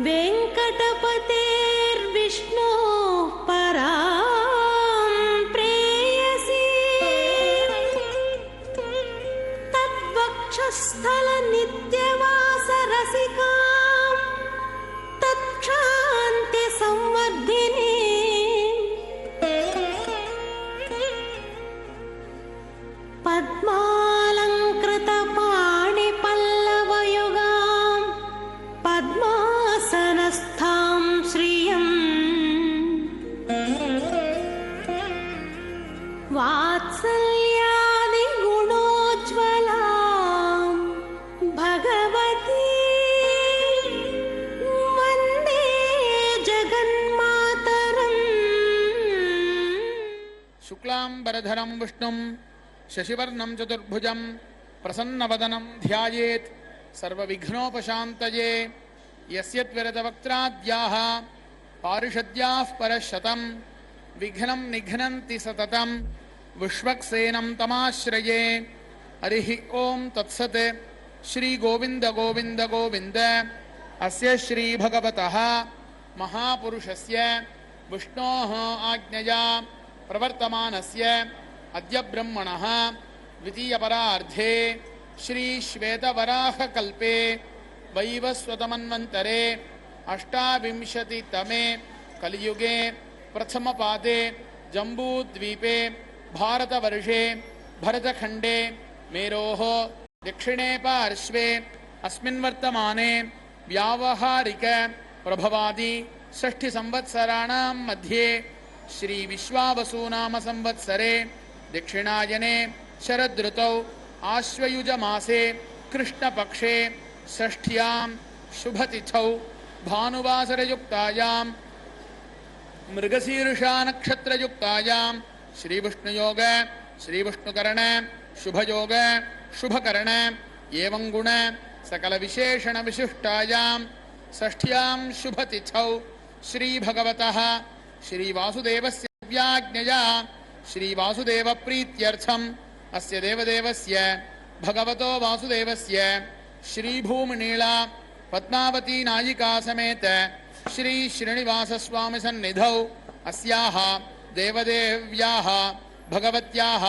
वेङ्कटपतेर्विष्णोः परां प्रेयसी तद्वक्षस्थलनित्यवासरसिकां तत्क्षान्तिसंवर्धिनी पद्मालङ्कृतपाणिपल्लवयुगां पद्मासनस्थां श्रियम् वात्सल्यादिगुणोज्ज्वलां भगवती वन्दे जगन्मातरम्। शुक्लांबरधरं विष्णुं शशिवर्णं चतुर्भुजं प्रसन्नवदनं ध्यायेत् सर्वविघ्नोपशान्तये। यस्य त्वरितवक्त्राद्याः पारिषद्याः परशतं विघ्नं निघ्नन्ति सततं विश्वक्सेनं तमाश्रये। हरिः ओं तत्सत्। श्री गोविंद गोविंद गोविंद। अस्य श्री भगवतः महापुरुषस्य विष्णोः आज्ञया प्रवर्तमानस्य अद्य ब्रह्मणः द्वितीयपरार्धे श्री श्वेतवराहकल्पे वैवस्वतमन्वन्तरे अष्टाविंशतितमे कलियुगे प्रथमपादे जम्बूद्वीपे भारतवर्षे भरतखण्डे मेरोः दक्षिणे पार्श्वे अस्मिन् वर्तमाने व्यावहारिक प्रभवादि षष्ठिसंवत्सराणां मध्ये श्री विश्वावसुनाम संवत्सरे दक्षिणायने शरदृतौ आश्वयुजमासे कृष्णपक्षे षष्ठ्यां शुभतिथौ भानुवासरयुक्तायां मृगशीर्षा नक्षत्रयुक्तायां श्रीविष्णुयोग श्रीविष्णुकरण शुभयोग शुभकरण एवं गुण सकल विशेषण विशिष्टायां षष्ठ्यां शुभतिथौ श्री भगवतः श्री वासुदेवस्य व्याज्ञया श्री वासुदेव प्रीत्यर्थम अस्य देवदेवस्य भगवतो वासुदेवस्य श्री भूमिनीला पद्मावती नायिका समेत श्री श्रीनिवास स्वामी सन्निधौ अस्याः देवदेव्याः भगवत्याः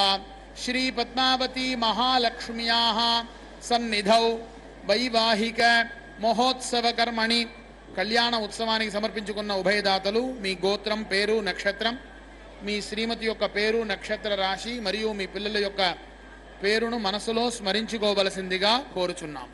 श्री पद्मावती महालक्ष्म्याः सन्निधौ वैवाहिक महोत्सव कर्मणि కళ్యాణ ఉత్సవానికి సమర్పించుకున్న ఉభయదాతలు మీ గోత్రం పేరు నక్షత్రం మీ శ్రీమతి యొక్క పేరు నక్షత్ర రాశి మరియు మీ పిల్లల యొక్క పేరును మనసులో స్మరించుకోవలసిందిగా కోరుచున్నాం.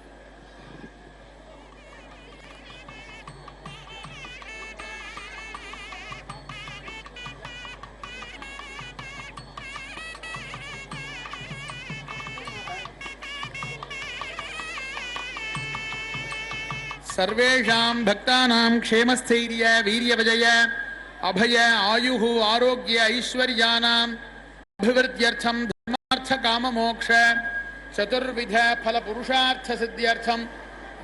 सर्वेषां भक्तानां क्षेमस्थैर्य वीर्यविजय अभय आयुः आरोग्य ऐश्वर्यानां अभिवृद्ध्यर्थं धर्मार्थ काममोक्ष चतुर्विध फल पुरुषार्थ सिद्ध्यर्थं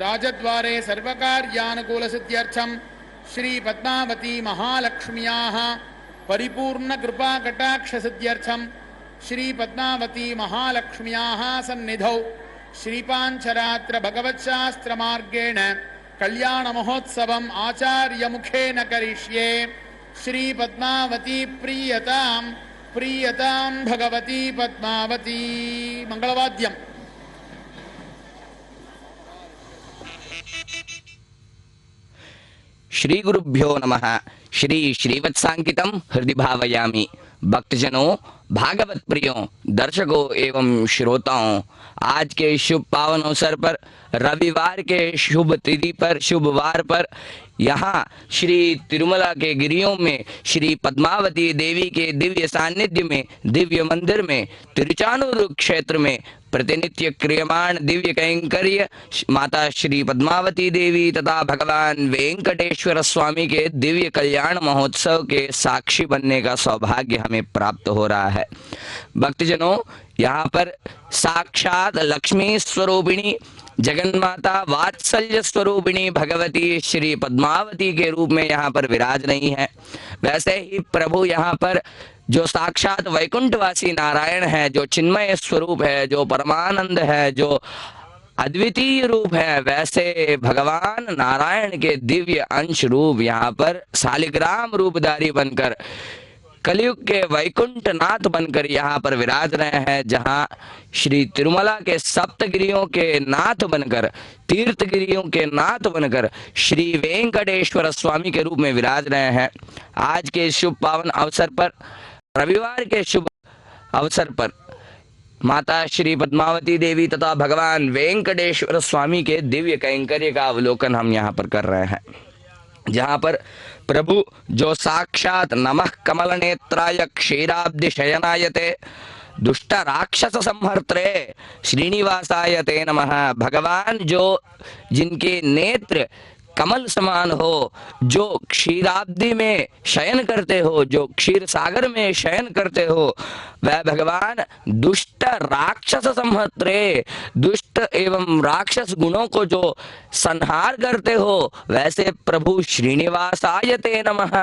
राजद्वारे सर्वकार्यानुकूल सिद्ध्यर्थं श्री पद्मावती महालक्ष्म्याः परिपूर्ण कृपा कटाक्ष सिद्ध्यर्थं श्री पद्मावती महालक्ष्म्याः सन्निधौ श्रीपांचरात्र भगवत्शास्त्र मार्गेण कल्याण महोत्सवम् आचार्य मुखेन करिष्ये. श्री पद्मावती प्रीयतां प्रीयतां भगवती पद्मावती. मंगलवाद्यम्. श्री गुरुभ्यो नमः. श्री श्रीवत्सांकितं हृदि भावयामि. भक्तजनों, भागवत प्रियों, दर्शकों एवं श्रोताओं, आज के शुभ पावन अवसर पर रविवार के शुभ तिथि पर शुभ वार पर यहाँ श्री तिरुमला के गिरियों में श्री पद्मावती देवी के दिव्य सानिध्य में दिव्य मंदिर में तिरुचानूर क्षेत्र में प्रतिनित्य क्रियमाण दिव्य कैंकर्य माता श्री पद्मावती देवी तथा भगवान वेंकटेश्वर स्वामी के दिव्य कल्याण महोत्सव के साक्षी बनने का सौभाग्य हमें प्राप्त हो रहा है. भक्तजनों, यहाँ पर साक्षात लक्ष्मी स्वरूपिणी जगन्माता वात्सल्य स्वरूपिणी भगवती श्री पद्मावती के रूप में यहाँ पर विराज नहीं है. वैसे ही प्रभु यहाँ पर जो साक्षात वैकुंठवासी नारायण है, जो चिन्मय स्वरूप है, जो परमानंद है, जो अद्वितीय रूप है, वैसे भगवान नारायण के दिव्य अंश रूप यहाँ पर शालिग्राम रूपधारी बनकर कलयुग के वैकुंठ नाथ बनकर यहाँ पर विराज रहे हैं। जहाँ श्री तिरुमला के सप्तगिरियों के नाथ बनकर, तीर्थगिरियों के नाथ बनकर श्री वेंकटेश्वर स्वामी के रूप में विराज रहे हैं। आज के शुभ पावन अवसर पर, रविवार के शुभ अवसर पर माता श्री पद्मावती देवी तथा भगवान वेंकटेश्वर स्वामी के दिव्य कैंकर्य का अवलोकन हम यहाँ पर कर रहे हैं। जहाँ पर प्रभु जो साक्षात नमः कमल नेत्राय क्षीराब्धि शयनायते दुष्ट राक्षस संहर्त्रे श्रीनिवासाय ते नमः। भगवान जो जिनके नेत्र कमल समान हो, जो क्षीराब्धि में शयन करते हो, जो क्षीर सागर में शयन करते हो, वह भगवान दुष्ट राक्षस संहर्त्रे, दुष्ट एवं राक्षस गुणों को जो संहार करते हो, वैसे प्रभु श्रीनिवासाय ते नमः।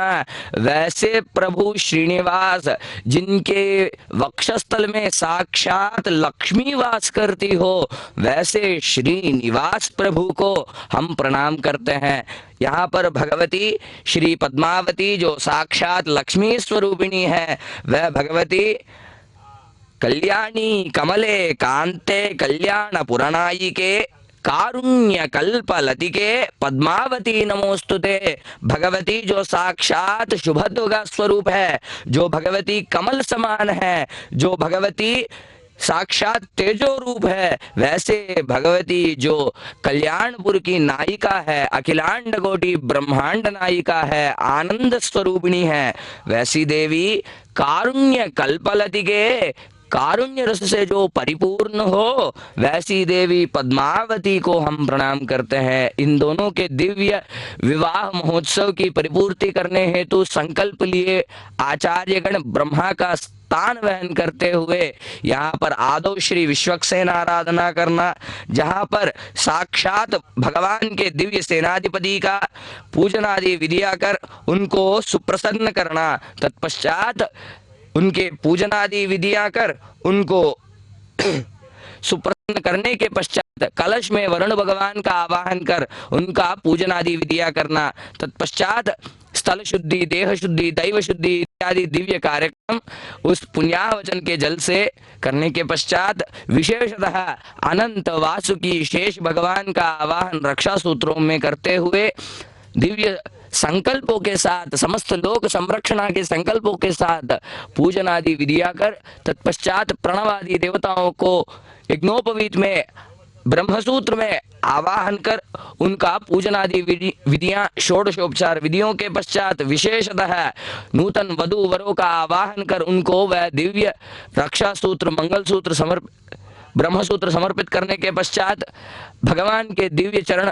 वैसे प्रभु श्रीनिवास जिनके वक्षस्थल में साक्षात लक्ष्मी वास करती हो, वैसे श्रीनिवास प्रभु को हम प्रणाम करते हैं। यहाँ पर भगवती श्री पद्मावती जो साक्षात लक्ष्मी स्वरूपिणी है, वह भगवती कल्याणी कमले कांते कल्याण पुरनायिके कारुण्य कल्प लतिके पद्मावती नमोस्तुते। भगवती जो साक्षात शुभत्व का स्वरूप है, जो भगवती कमल समान है, जो भगवती साक्षात तेजो रूप है, वैसे भगवती जो कल्याणपुर की नायिका है, अखिलांड कोटि ब्रह्मांड नायिका है, आनंद स्वरूपिणी है, वैसी देवी कारुण्य कल्पलति के कारुण्य रस से जो परिपूर्ण हो, वैसी देवी पद्मावती को हम प्रणाम करते हैं। इन दोनों के दिव्य विवाह महोत्सव की परिपूर्ति करने हेतु संकल्प लिए आचार्यगण ब्रह्मा का स्थान वहन करते हुए यहाँ पर आदौ श्री विश्वक्सेन आराधना करना, जहाँ पर साक्षात भगवान के दिव्य सेनाधिपति का पूजन आदि विधिया कर उनको सुप्रसन्न करना, तत्पश्चात उनके पूजन आदि विधियां कर उनको सुप्रसन्न करने के पश्चात कलश में वरुण भगवान का आवाहन कर उनका पूजन आदि विधियां करना, तत्पश्चात स्थल शुद्धि, देह शुद्धि, दैव शुद्धि इत्यादि दिव्य कार्यक्रम उस पुण्यावचन के जल से करने के पश्चात विशेषतः अनंत वासुकी शेष भगवान का आवाहन रक्षा सूत्रों में करते हुए दिव्य संकल्पों के साथ, समस्त लोक संरक्षणा के संकल्पों के साथ पूजन आदि विधियां कर तत्पश्चात प्रणव आदि देवताओं को यज्ञोपवीत में ब्रह्मसूत्र में आवाहन कर उनका पूजन आदि विधियां षोडशोपचार विधियों के पश्चात विशेषतः नूतन वधू वरों का आवाहन कर उनको वह दिव्य रक्षा सूत्र, मंगल सूत्र ब्रह्मसूत्र समर्पित करने के पश्चात भगवान के दिव्य चरण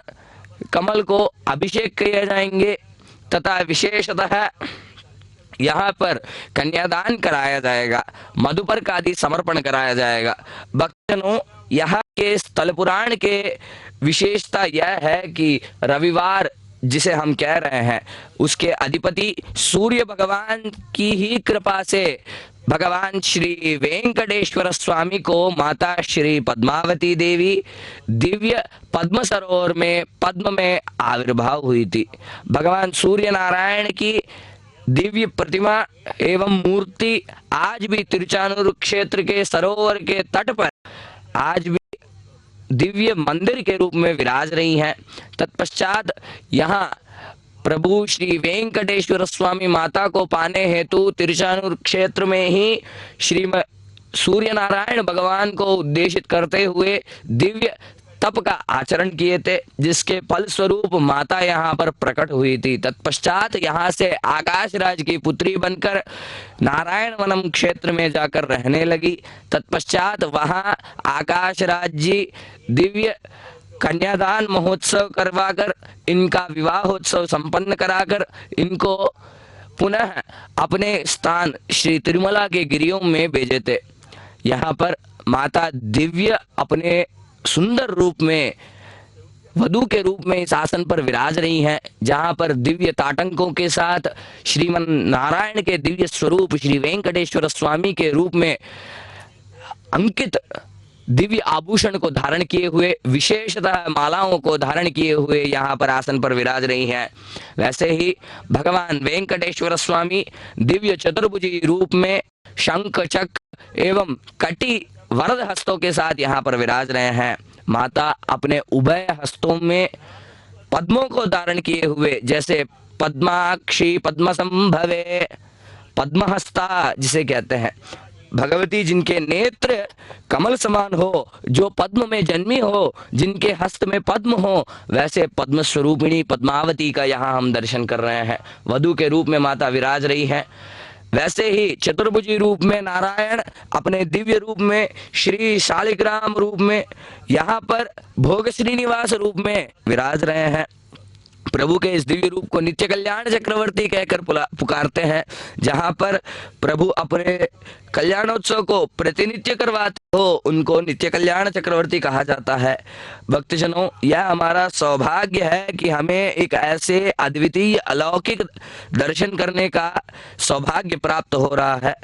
कमल को अभिषेक किए जाएंगे तथा विशेषतः यहाँ पर कन्यादान कराया जाएगा, मधुपर्क आदि समर्पण कराया जाएगा। भक्तजनों, यहाँ के स्थल पुराण के विशेषता यह है कि रविवार जिसे हम कह रहे हैं उसके अधिपति सूर्य भगवान की ही कृपा से भगवान श्री वेंकटेश्वर स्वामी को माता श्री पद्मावती देवी दिव्य पद्म सरोवर में पद्म में आविर्भाव हुई थी। भगवान सूर्य नारायण की दिव्य प्रतिमा एवं मूर्ति आज भी तिरुचानूर क्षेत्र के सरोवर के तट पर आज भी दिव्य मंदिर के रूप में विराज रही हैं। तत्पश्चात यहाँ प्रभु श्री वेंकटेश्वर स्वामी माता को पाने हेतु तिरुचानूर क्षेत्र में ही श्री सूर्य नारायण भगवान को उद्देशित करते हुए दिव्य तप का आचरण किए थे, जिसके फल स्वरूप माता यहाँ पर प्रकट हुई थी। तत्पश्चात यहाँ से आकाश राज की पुत्री बनकर नारायण वनम क्षेत्र में जाकर रहने लगी। तत्पश्चात वहाँ आकाश राज जी दिव्य कन्यादान महोत्सव करवाकर इनका विवाहोत्सव संपन्न कराकर इनको पुनः अपने स्थान श्री तिरुमला के गिरियों में भेजे थे। यहाँ पर माता दिव्य अपने सुंदर रूप में वधू के रूप में इस आसन पर विराज रही हैं, जहां पर दिव्य ताटंकों के साथ श्रीमन नारायण के दिव्य स्वरूप श्री वेंकटेश्वर स्वामी के रूप में अंकित दिव्य आभूषण को धारण किए हुए, विशेषतः मालाओं को धारण किए हुए यहाँ पर आसन पर विराज रही हैं। वैसे ही भगवान वेंकटेश्वर स्वामी दिव्य चतुर्भुजी रूप में शंख चक्र एवं कटी वरद हस्तों के साथ यहाँ पर विराज रहे हैं। माता अपने उभय हस्तों में पद्मों को धारण किए हुए, जैसे पद्माक्षी पद्म संभवे, पद्महस्ता जिसे कहते हैं, भगवती जिनके नेत्र कमल समान हो, जो पद्म में जन्मी हो, जिनके हस्त में पद्म हो, वैसे पद्म स्वरूपिणी पद्मावती का यहाँ हम दर्शन कर रहे हैं। वधु के रूप में माता विराज रही हैं। वैसे ही चतुर्भुजी रूप में नारायण अपने दिव्य रूप में, श्री शालिग्राम रूप में, यहाँ पर भोग श्रीनिवास रूप में विराज रहे हैं। प्रभु के इस दिव्य रूप को नित्य कल्याण चक्रवर्ती कहकर पुकारते हैं। जहां पर प्रभु अपने कल्याणोत्सव को प्रतिनित्य करवाते हो, उनको नित्य कल्याण चक्रवर्ती कहा जाता है। भक्तजनों, यह हमारा सौभाग्य है कि हमें एक ऐसे अद्वितीय अलौकिक दर्शन करने का सौभाग्य प्राप्त हो रहा है।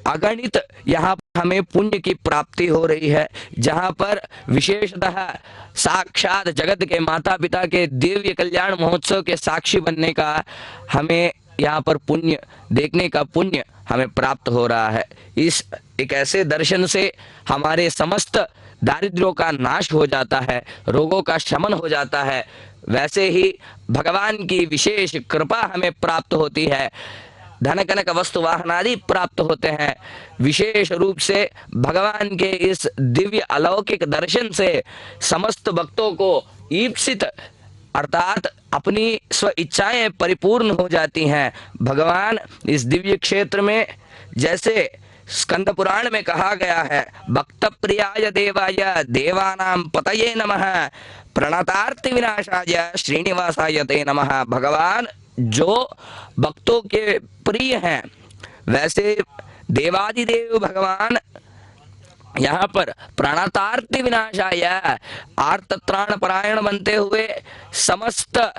अगणित यहाँ पर हमें पुण्य की प्राप्ति हो रही है, जहाँ पर विशेषतः साक्षात जगत के माता पिता के दिव्य कल्याण महोत्सव के साक्षी बनने का हमें यहाँ पर पुण्य देखने का पुण्य हमें प्राप्त हो रहा है। इस एक ऐसे दर्शन से हमारे समस्त दारिद्र्यों का नाश हो जाता है, रोगों का शमन हो जाता है। वैसे ही भगवान की विशेष कृपा हमें प्राप्त होती है, धन कनक वस्तु वाहन आदि प्राप्त होते हैं। विशेष रूप से भगवान के इस दिव्य अलौकिक दर्शन से समस्त भक्तों को ईप्सित अर्थात अपनी स्व इच्छाएं परिपूर्ण हो जाती हैं। भगवान इस दिव्य क्षेत्र में, जैसे स्कंद पुराण में कहा गया है, भक्त प्रियाय देवाय देवानां पतये नमः, प्रणतार्ति विनाशाय श्रीनिवासाय ते नमः। भगवान जो भक्तों के प्रिय हैं, वैसे देवादिदेव भगवान यहाँ पर प्राणातार्ति विनाशाय आर्त त्राण परायण बनते हुए, समस्त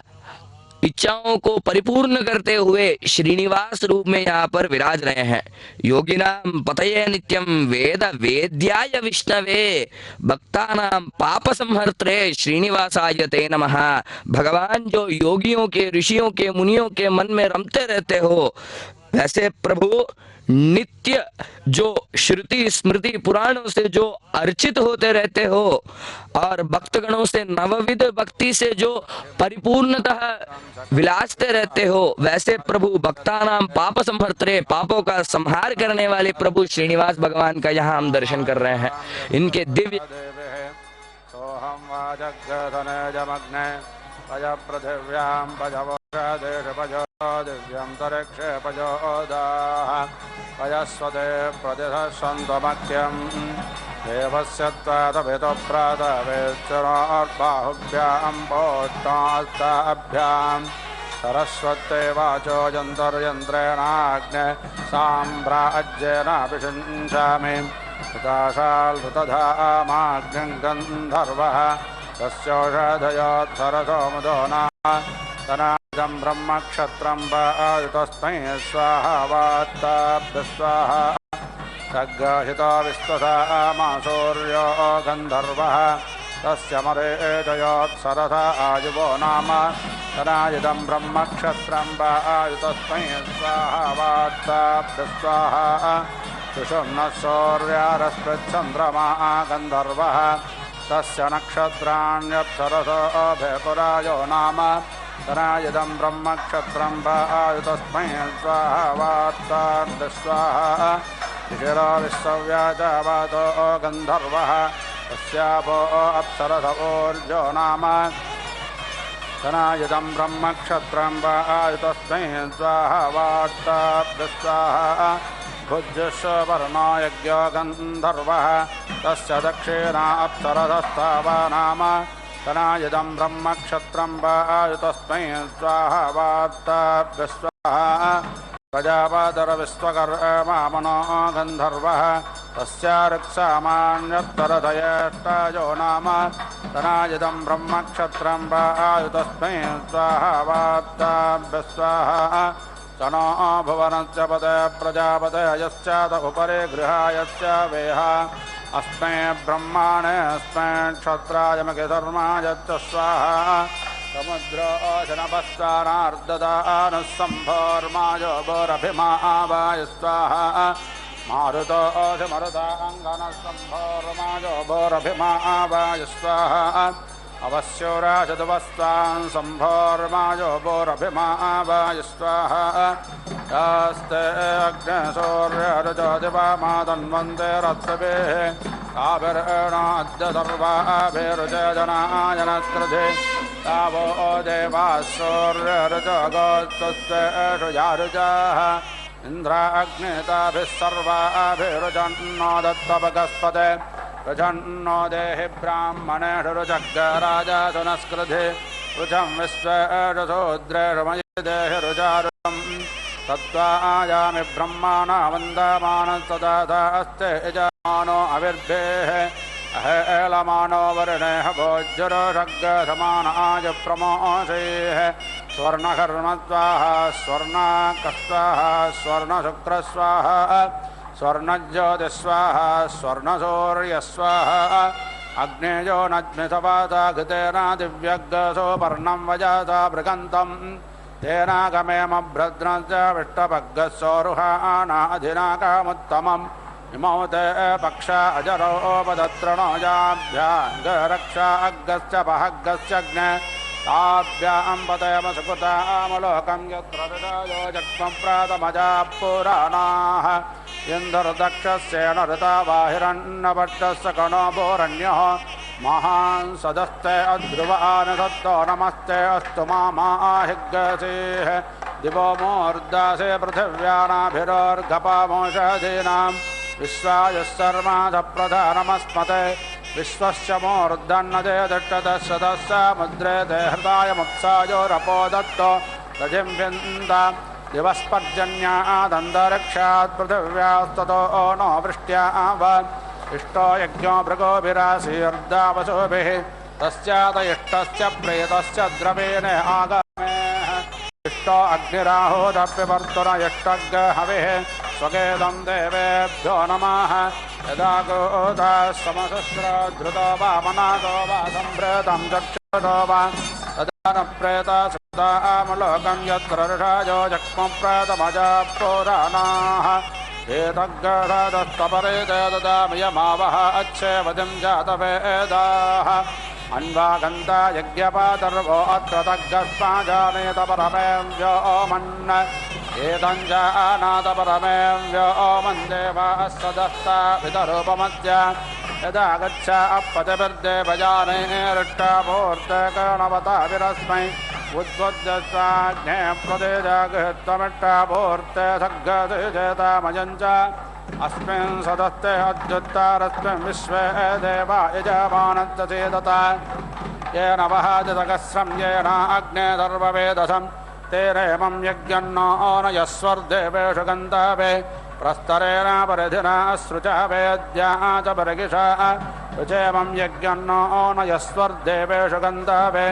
इच्छाओं को परिपूर्ण करते हुए श्रीनिवास रूप में यहाँ पर विराज रहे हैं। योगिनां पतये नित्यं वेद वेद्याय विष्णवे, भक्तानां पाप संहर्त्रे श्रीनिवासाय ते नमः। भगवान जो योगियों के, ऋषियों के, मुनियों के मन में रमते रहते हो, वैसे प्रभु नित्य जो श्रुति स्मृति पुराणों से जो अर्चित होते रहते हो और भक्तगणों से नवविध भक्ति से जो परिपूर्णतः विलासते रहते हो, वैसे प्रभु भक्तानां पाप संहर्त्रे, पापों का संहार करने वाले प्रभु श्रीनिवास भगवान का यहाँ हम दर्शन कर रहे हैं। इनके दिव्य पृथिव्यां दिव्यंतरिक्षे पजोदाः पयस्वते प्रतिधस्वन्तमख्यं देवस्य त्वादभितो प्रातवेश्वरोर्बाहुभ्यां पोष्टास्ताभ्यां सरस्वते वाचो यन्तर्यन्त्रेणाग्ने साम्राज्येन विषुञ्चामि प्रकाशाल्भुतधामाग्निं गन्धर्वः तस्योषधयोत्सरसो मुदो नाम तनादं ब्रह्मक्षत्रं वायुतस्मै स्वाहा वात्ताभ्य स्वाहा सग्गहितो विश्वसामा सूर्यो गन्धर्वः तस्य मरेजयोत्सरस आयुवो नाम तनायुधं ब्रह्मक्षत्रं वायुतस्मै स्वाहा वात्ताभ्य स्वाहा सुषुम्नः सूर्यारस्पृच्छन्द्रमा गन्धर्वः तस्य नक्षत्राण्यप्सरसो अभयपुरायो नाम तनायुधं ब्रह्मक्षत्रं वायुतस्मै स्वाहा वात्ताभ्य स्वाहा शिशिरो विश्वव्याजावातो गन्धर्वः तस्यापो अप्सरस ऊर्जो नाम तनायुधं ब्रह्मक्षत्रं वायुतस्मै स्वाहा वात्ताभ्य स्वाहा भुज्यस्वर्णो यज्ञो गन्धर्वः तस्य दक्षिणा अप्सरसस्तावा नाम तनायुधं ब्रह्मक्षत्रं वायुतस्मै स्वाहा वात्ताभ्य स्वाहा प्रजापतिर्विश्वकर्मा मनो गन्धर्वः तस्याऋक्सामान्योत्तरधयेष्टायो नाम तनायुधं ब्रह्मक्षत्रं वायुतस्मै स्वाहा वात्ताभ्य स्वाहा तनो भुवनस्य पते प्रजापते यश्चात उपरि गृहायस्य वेहा अस्मै ब्रह्माणे अस्मै क्षत्राय मखिधर्माय च स्वाहा समुद्रोशनपस्तानार्ददानः सम्भोर्मायो बोरभिमावाय स्वाहा मारुतोऽधिमरुताङ्गनः सम्भोर्मायो बोरभिमावाय स्वाहा अवस्यो राजदुवस्तान् सम्भोर्मायो बोरभिमावाय स्वाहा यास्ते अग्नेशौर्यरुजोदिवामादन्वन्ते रत्सभिः आभिर्णाद्यसर्वाभिरुजनायनस्कृधि तावो देवाः सौर्यरुजगोस्तुस्तेषु यारुजाः इन्द्राग्निताभिः सर्वाभिरुजन्नो दत्तपगस्पते रुजन्नो देहि ब्राह्मणेषु रुजग्राजा सुनस्कृधि रुजं विश्वेषु शूद्रेषु मयि देहि रुजारुजम् तत्त्वायामि ब्रह्माणा वन्दमानं सदा अस्ते यजमानो अविर्भेः अहेलमानो वरुणेः भोज्यरोषग्समानाय प्रमोषेः स्वर्णकर्मस्वाहा स्वर्णाकस्वाहा स्वर्णशुक्रस्वाहा स्वर्णज्योतिस्वाहा स्वर्णसूर्यस्वाहा अग्नेयो नज्मिसवासा घृतेन दिव्यग्गसो पर्णं वजासा बृगन्तम् तेनागमेमभ्रद्रश्च विष्टभग्गस्सोरुहानाधिनाकामुत्तमम् इमौ ते पक्षा अजरोपदत्रणोजाभ्याङ्गरक्षा अग्गश्च पहग्गश्चग्ने ताभ्यां पतयम सुकृतामलोकं यत्र हृदयो जग्मप्रातमजाः पुराणाः इन्दुर्दक्षस्येन ऋता बाहिरन्नपट्टस्य कणो भोरण्यः महान् सदस्ते अध्रुवान् सत्तो नमस्ते अस्तु मामाहिग्गसेः दिवो मूर्धासे पृथिव्यानाभिरोर्गपामोषधीनां विश्वायुः सर्वाधप्रधानमस्मते विश्वस्य मूर्धन्नदे दट्टतः सदः मुद्रे ते हृदायमुत्सायोरपो दत्तो रजिं विन्दां दिवस्पर्जन्यादन्तरिक्षात् पृथिव्यास्ततो नो वृष्ट्यावन् इष्टो यज्ञो भृगोभिराशीर्दावसुभिः तस्यात इष्टस्य प्रेतस्य द्रवेण आगमेः इष्टो अग्निराहुदप्यवर्तुन इष्टग् हविः स्वगेदं देवेभ्यो नमः यदा गोधाः समसस्रधृतो वा मनादो वा सम्प्रेतं चक्षुषो वा तदा न प्रेता सुतामलोकं यत्र ऋषायो जक्ष्मप्रेतमजाः पुराणाः एतद्गढदस्तपरे ते ददामि यमावः अच्छेवतिं जातवेदाः अन्वागन्ता यज्ञपातर्वो अत्र तग्गस्माजानेत परमें व्योमन् एतं जानात परमें व्योमन् देवाः सदस्ता वितरूपमद्य यदा गच्छ अपतिभिर्देवजाने ऋष्टाभूर्ते कर्णवताभिरस्मै उद्बुद्धस्वाग्ने प्रदेजागृहीत्वमिष्टाभूर्ते सग्गतिजेतामयञ्च अस्मिन् सदस्ते अद्युत्तरस्मिन् विश्वे देवा यजमानञ्चेदत येन वहाजतकस्रं येन अग्ने सर्ववेदसं तेरेमं यज्ञन्नो न यस्वर्देवेषु गन्धवे प्रस्तरेण परिधिना श्रुचा वेद्या च परिगिषा रुचेमं यज्ञन्नो न यस्वर्देवेषु गन्धवे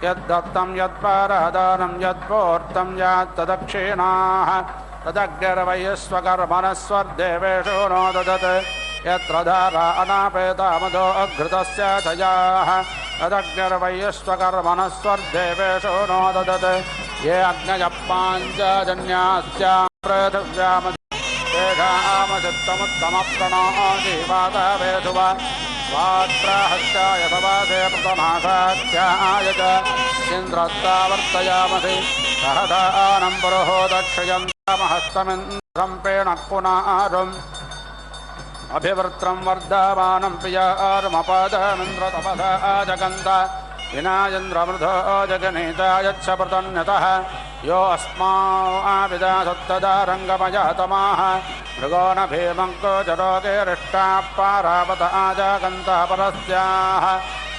यद्दत्तं यत्परदानं यत्पूर्तं यात्तदक्षिणाः तदग्निर्वैश्वकर्मणस्वर्देवेषु नो ददत् यत्र धारा अनापेतामधो अघृतस्य धयाः तदग्निर्वैश्वकर्मणस्वर्देवेषु नो ददत् ये अग्नयः पाञ्चजन्यास्यां पृथिव्यामधि तेषामचित्तमुत्तमप्रणो जीवातवेषु वा वात्राहस्याय सवासे प्रथमासाध्याय च इन्द्रस्तावर्तयामसि सहदानं पुरोहोदक्षयन्तमहस्तमिन्द्रं पुनारुम् अभिवृत्रं वर्धमानं प्रियार्मपदमिन्द्रतपसा जगन्त विनायन्द्रमृधो जगनीता यच्छ प्रतन्यतः यो अस्माविदासत्तदारङ्गमजातमाः मृगो न भीमङ्को जरोगेरिष्टाः पारावत आजागन्तः परस्याः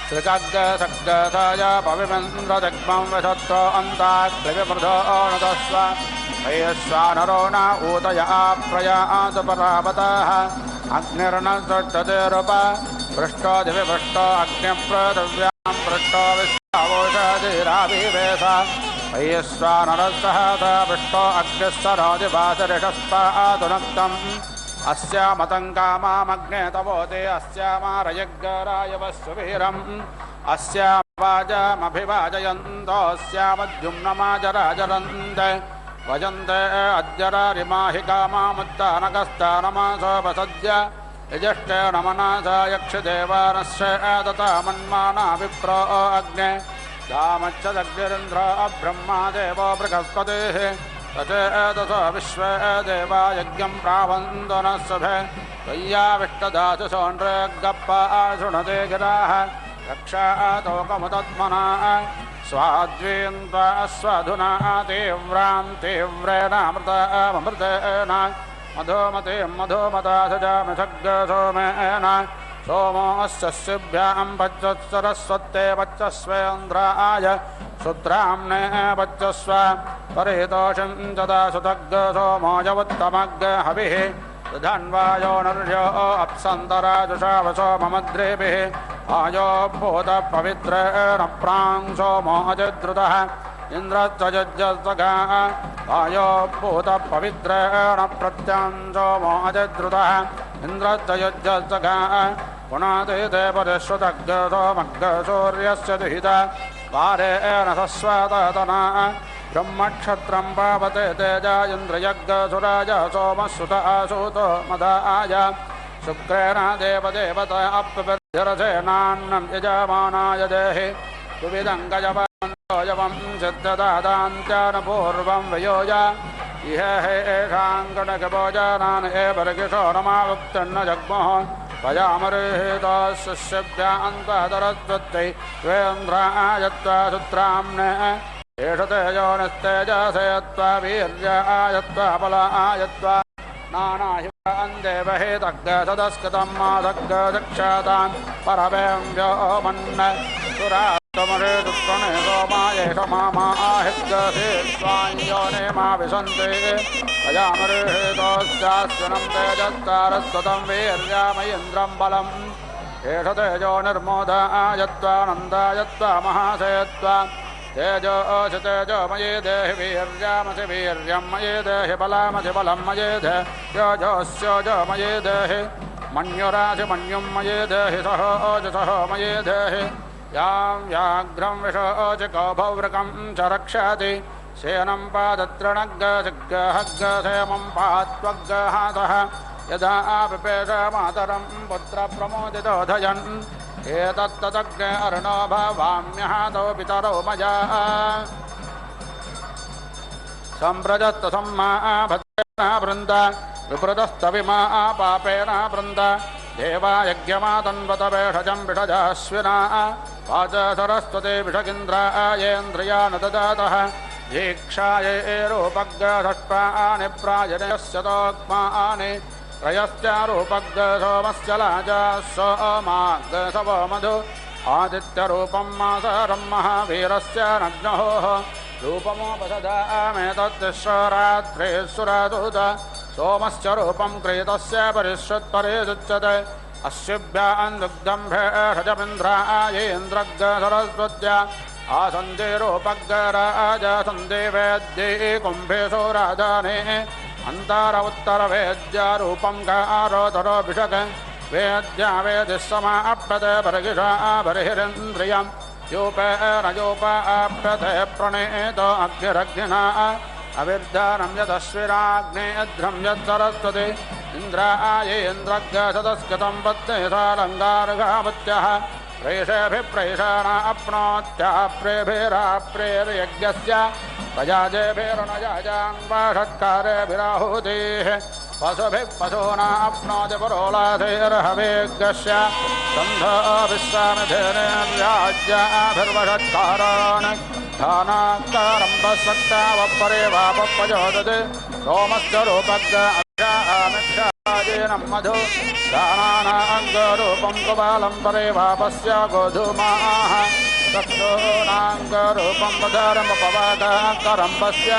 श्रिकग्गसग्गसाय पविमेन्द्रजग्मं विशत्तो अन्ताग्निविमृधो नुदस्व वैश्वानरो न ऊतय आप्रयासु परावतः अग्निर्न सृष्टतिरुप पृष्ठो दिविपृष्ठो अग्निपृथिव्यां पृष्ठो विश्वावोषधिराभिवेश वैश्वानरः सहसा पृष्ठो अग्निः सरोदिवासरिषस्पादुनक्तं अस्यामतं कामामग्ने तवोते अस्यामारयज्ञरायवस्ववीरम् अस्यामवाजमभिवाजयन्तोऽस्यामद्युम्नमाजराजरन्त वजन्ते अद्यरारिमाहि कामामुत्तानकस्तानमासोपसद्य यजष्टेन मनसा यक्षदेवानस्य दता मन्माना विप्रो अग्ने दामच्छदग्निरिन्द्र ब्रह्मा देवो बृहस्पतिः तथेदस विश्वे देवा यज्ञं प्रावन्तो नः सभे त्वय्याविष्टदासु सोऽनृगप्पा शृणुते गिराः रक्षातोकमुदत्मना स्वाद्वीन्त्वा स्वधुना तीव्रां तीव्रेणामृतेन मधुमतीं मधुमता सजामि सग्गसोमेन सोमो अस्यभ्यां पच्चस्वरस्वत्ते पच्चस्वेन्द्राय शुद्राम्ने पच्चस्व परितोषं चदा सुतग् सोमो यवत्तमग् हविः धन्वायो नर्यो अप्सन्तराजुषावसो ममद्रेभिः आयो भूतपवित्रेण प्रां सोमो अजद्रुतः इन्द्रश्चयज्जसगा आयो भूतपवित्रेण प्रत्यां सोमो अजद्रुतः इन्द्रश्चयज्जसगा पुनाते परिश्रुतग् सोमग् सूर्यस्य दुहिता वारेण सस्वततना ब्रह्मक्षत्रं पावते तेजा इन्द्रयज्ञसुराज सोमसुत आसूतो मदाय शुक्रेण देवदेवता अप्यभिर्धरसेनान्नं यजमानाय देहि द्विविधं गजवं सिद्धदादान्त्यानपूर्वं वयोज इह हेषां गणकभोजनान् एवर्गिषो नमावुक्तन्न जग्मुः पयामृहितोऽस्यभ्यान्तरद्वत्तै त्वेन्द्रायत्वा सुत्राम्ने एष तेजोनिस्तेजसेत्वा वीर्यायत्वा बलायत्वा नानाहिवान्देवहेतग्गसदस्कृतं मादग्गदक्षातान् परमें व्योमन्न सुरात्मरेतुत्वने सोमायेष मामाहिद्गसे स्वाञ्योने मा विशन्ते पयामृहितोऽस्यास्विनं तेजस्तारस्वतं वीर्यामयीन्द्रं बलम् एष तेजो निर्मोदायत्वानन्दायत्वा महासेत्वा तेजो ओषि तेजोमये देहि वीर्यामसि वीर्यं मये देहि बलामसि बलं मये देह्योजोऽस्योजो मये देहि मन्युरासि मन्युं मये देहि सहो ओजि सहो मये देहि यां व्याघ्रं विशोचि कौभवृकं च रक्षति सेनं पादत्रणग्गसिग्गहग्गसेमं पात्वग्गहासः यदा पिपेश मातरं पुत्रप्रमोदितो धयन् एतत्तदग्ने अर्णो भवाम्यः तौ पितरौ मया सम्प्रजत्तसम्मा भद्रेण वृन्द विप्रतस्तविमा पापेन वृन्द देवा यज्ञमातन्वत भेषजं विषजाश्विना वाच सरस्वती विषगिन्द्रायेन्द्रिया न ददातः दीक्षायै रूपग्गषष्पानि प्रायनयस्य तोक्मानि त्रयश्चारूपग् सोमस्य लाजा सोमाग्सवो मधु आदित्यरूपं मासरं महावीरस्य नग्नहोः रूपमोपसदामेतत्तिस्रात्रेः सोमस्य रूपं क्रीतस्य परिश्रुत्परिशुच्यते अस्युभ्यां दुग्धं भेषजमिन्द्रायेन्द्रग् सरस्वत्या आसन्दे रूपग्गराजसन्दे वेद्ये कुम्भेषु राजाने अन्तार उत्तर वेद्या रूपं कारोतरोभिषक् वेद्या वेदिस्समाप्यते बर्हिषा बर्हिरिन्द्रियं यूपेन यूपाप्यते प्रणेतो अग्निरग्निना अविर्धानं यदश्विराग्नेऽध्रं यत्सरस्वती इन्द्रायेन्द्रग्गसदस्कृतं पत्नीसालङ्गारगामत्यः प्रेषेभिप्रेषाणा अप्नोत्याप्रेभिराप्रेर्यज्ञस्य प्रजाजेभिर्नजाजान्वाषत्कारेभिराहुतिः पशुभिः पशूना अप्नोति पुरोलाधैर्हवेग्यस्य सन्धो विश्वामिधेनेर्याज्याभिर्वषत्कारान् धानाकारम्भसक्तावपरे वापपयोदति सोमस्य रूपग्ग अक्षामिक्षाजेनं मधु दानानाङ्गरूपं कुबालं परे वापस्य गोधूमाः चक्षूणाङ्गरूपं वधारमपवादाकरम्भस्य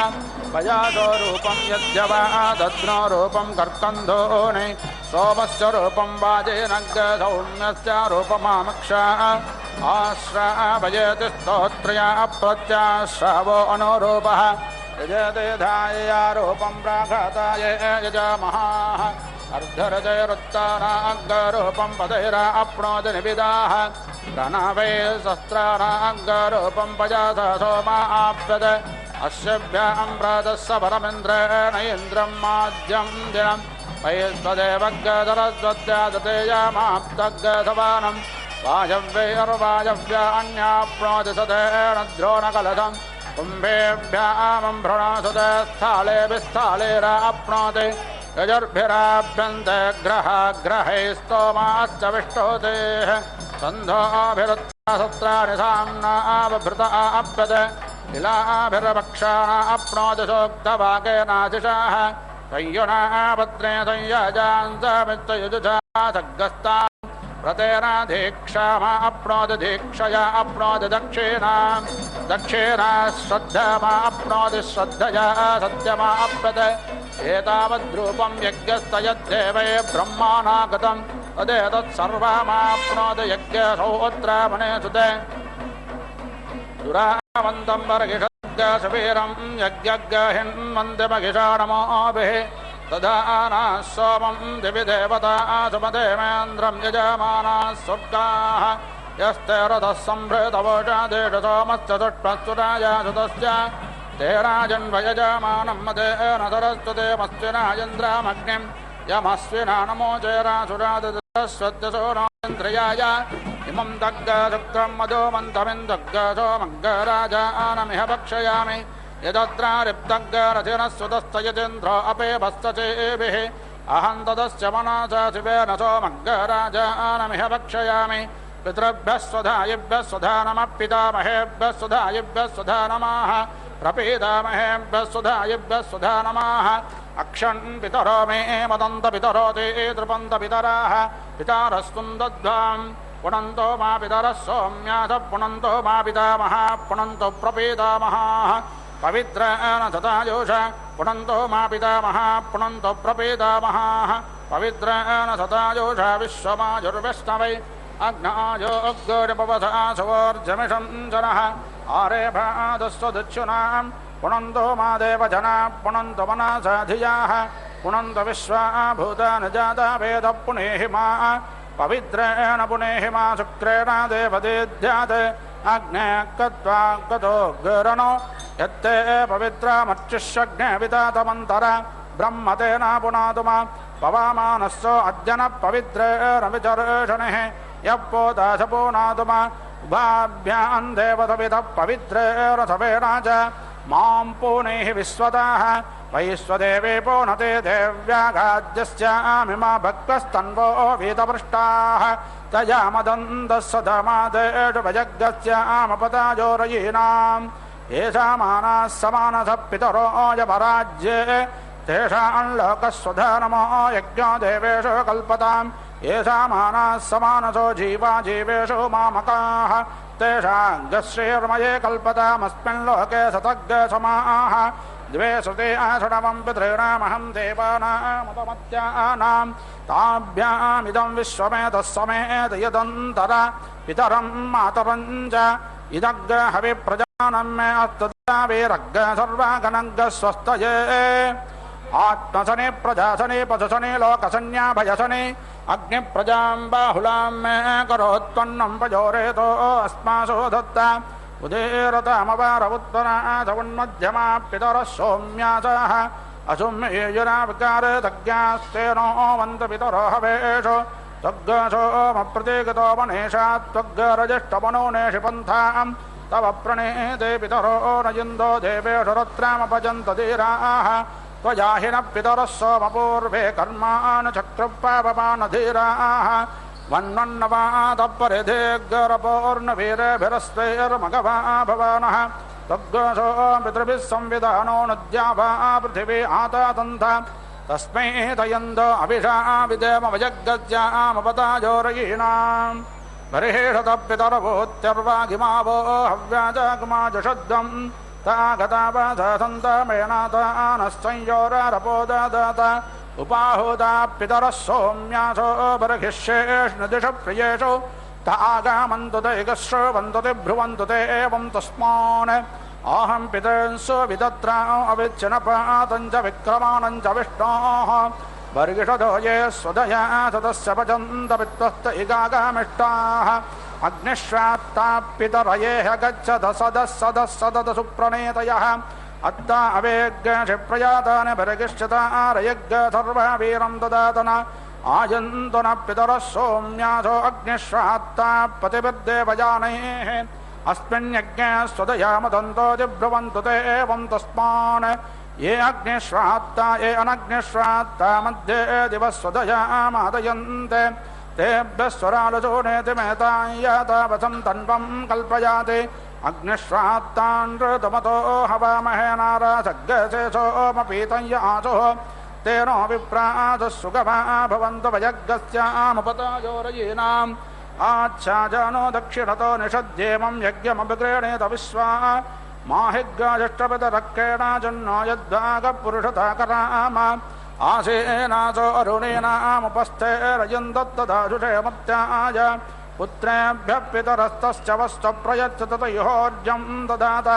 पयादो रूपं यद्यवादध्नो रूपं कर्कन्धोनि सोमस्य रूपं वाजेनग्गसौम्यस्य रूपमामक्षा आश्रावयति स्तोत्र्या प्रत्याश्रावो अनुरूपः यजते धाया रूपं प्राघाताय यजामः अर्धरजयरुत्तानाग्गरूपं पदैराप्नोति निविदाः प्रणवै शस्त्रानाग्गरूपं पजास सोमा आप्यते अस्यभ्यां प्रातस्य परमिन्द्रेण इन्द्रं माद्यं दिनं वैश्वदेवग्गधरस्वत्यादतेयामाप्तग्गधवानं वायव्यैर्वायव्या अन्याप्नोति सतेन द्रोणकलशं कुम्भेभ्यां भ्रणसुते स्थले विस्थालेराप्नोति यजुर्भिराभ्यन्ते ग्रहै स्तोमाश्च विष्णोतेः सन्धोभिरुत्तासत्राणि साम्नावभृता आप्यते इलाभिर्वक्षाणाप्नोति सोक्तवाकेनाशिषाः संयुनापत्रे संयजान्तमित्तयुजुषा सग्गस्तान् व्रतेना दीक्षामाप्नोति दीक्षया अप्नोति दक्षिणा श्रद्धमाप्नोति श्रद्धया सत्यमाप्यते एतावद्रूपं यज्ञस्तयद्देवै ब्रह्माणागतं तदेतत्सर्वमाप्नोति यज्ञसौहोत्रामने सुते दुरावन्तं वर्गिषद्गशवीरं यज्ञहिन्वन्दिमगिषाणमोभिः दधाना सोमं दिवि देवता सुमदेवेन्द्रं यजमानाः स्वर्गाः यस्ते रथः संभृतवोषा देशसोमस्य दुष्पस्तुराया सुतस्य ते राजन्वयजमानं मदेन सरस्वते मस्विनायन्द्रामग्निं यमस्विना नमो चेरासुरादस्वत्यसोनोन्द्रियाय इमं दग्गशुक्रं मधुमन्तमिन्दग्गसोमग्गराजानमिह भक्षयामि यदत्रारिप्तग्गरथिनस्वतस्तयजेन्द्रो अपेभस्तचेभिः अहं तदस्य मनसा शिवेन सोमग्गराजानमिह भक्षयामि पितृभ्यः स्वधायिभ्यः स्वधा नमः पितामहेभ्यः स्वधायिभ्यः स्वधा नमः प्रपीतामहेभ्यः स्वधायिभ्यः स्वधा नमः अक्षन् पितरो मे मदन्त पितरो ते तृपन्त पितराः पितारस्तुन्दध्वाम् पुनन्तो मा पितरः सौम्याथ पुनन्तो मा पितामहः पुनन्तो प्रपीतामहाः पवित्रेण सतायुष पुनन्तो मा पितामहः पुनन्तो प्रपीतामहाः पवित्रेण सतायुष विश्वमायुर्विष्णवै अग्नायोग्गोरिपवसा सुवोर्जमिषं जनः आरेभादस्वदक्षुणां पुनन्तो मा देवजना पुनन्तो मनसा धियाः पुनन्तो विश्वा भूतानि जाता वेद पुनेहि मा पवित्रेण पुनेहि मा शुक्रेण देवदेध्यात् अग्ने कत्वा कतो गरणो यत्ते पवित्रमर्चिष्यग्ने वितातमन्तर ब्रह्मतेन पुनातु मा पवामानस्सो अद्यनः पवित्रेण विचर्षणिः यः पोतास पुनातु मा उभाभ्यां देवतविदः पवित्रेण सवेन च मां पुनेः विश्वताः वैश्वदेवे पुनते देव्यागाद्यस्यामिमा भक्तस्तन्वो वीतपृष्टाः तया मदन्तः सदमादेषु भजग्गस्यामपताजोरयीनाम् येषामानाः समानसः पितरो यपराज्ये तेषां लोकस्वधा नमो यज्ञो देवेषु कल्पताम् येषामानाः समानसो जीवा जीवेषु मामकाः तेषां गश्रीर्मये कल्पतामस्मिन् लोके सतग्गसमाः द्वे सुते आषणवं पितॄणामहं देवानामुपमत्यानां ताभ्यामिदं विश्वमेतः समेत यदन्तर पितरं मातरं च इदग्गहविप्रजानं मे अस्तुदावीरग्ग सर्वागनग्ग स्वस्तये आत्मसने प्रजासने पशुसने लोकसन्याभयसने अग्निप्रजां बाहुलां मे करोत्पन्नं पजोरेतो अस्मासो दत्ता उदीरतमवारवुत्तरासवन्मध्यमा पितरः सौम्यासः असुम्येयुराविकारतज्ञास्तेनो वन्त पितरो हवेषु त्वग्गसोमप्रतीगतो मनेषा त्वग्गरजिष्टमनो नेषिपन्थां तव प्रणीते पितरो नयिन्दो देवेषु रत्रामभजन्त धीराः त्वयाहिनः पितरः सोमपूर्वे कर्मान् चक्रुपापमानधीराः वन्वन्नवातपरिधेग्गरपूर्णवीरेभिरस्वैर्मघवा भवानः त्वग्गसो पितृभिः संविधानो नद्याभा पृथिवी आतातन्त तस्मै तयन्दो अभिषा विदेमवजग्गज्यामपताजोरयीणाम् बर्हिषतः पितरभूत्यर्वागिमावो हव्याजागमाजुषद्वम् तागतापसन्तमेनातानस्संयोरारपोददात उपाहूता पितरः सौम्यासो बर्हिष्येष्णदिषु प्रियेषु तागामन्तु दैगश्रवन्तु ते भ्रुवन्तु ते एवं तस्मान् अहं पितॄंसु विदत्रां अविच्छिन्नपातं च विक्रमाणं च विष्णोः वर्गिषदो ये स्वदया सदस्य पचन्त वित्वस्त इगागामिष्टाः अग्निश्रात्ताः पितरये गच्छत सदः सुप्रणेतयः अत्ता अवेग्य क्षिप्रयातानि वर्गिष्यतारयज्ञ सर्वः वीरं ददातन आयन्तु न पितरः सोम्यासो अग्निश्रात्ताः पतिभिर्देवयानैः अस्मिन् यज्ञे स्वदया मदन्तो जिब्रुवन्तु ते एवं तस्मान् ये अग्निश्रात्ता ये अनग्निश्रात्ता मध्ये दिवः स्वदया मादयन्ते तेभ्यः स्वरालसो नेति मेतायतावसं तन्वं कल्पयाति अग्निश्रात्तान् ऋतुमतो हवामहे नारासग्गसे सोमपीतं आसुः तेनो विप्रासः सुगमा भवन्तु वयज्ञस्यामुपतायोरयीनाम् आच्छाजनो दक्षिणतो निषद्येमं यज्ञमभिगृह्णीत विश्वा माहिग्गाजष्टपदरक्केण जन्नो यद्भागपुरुषता कराम आसेनासो अरुणेनामुपस्थे रयन्दत्तदाजुषे मत्याय पुत्रेभ्यः पितरस्तश्च वस्तु प्रयच्छत तयोर्जं ददात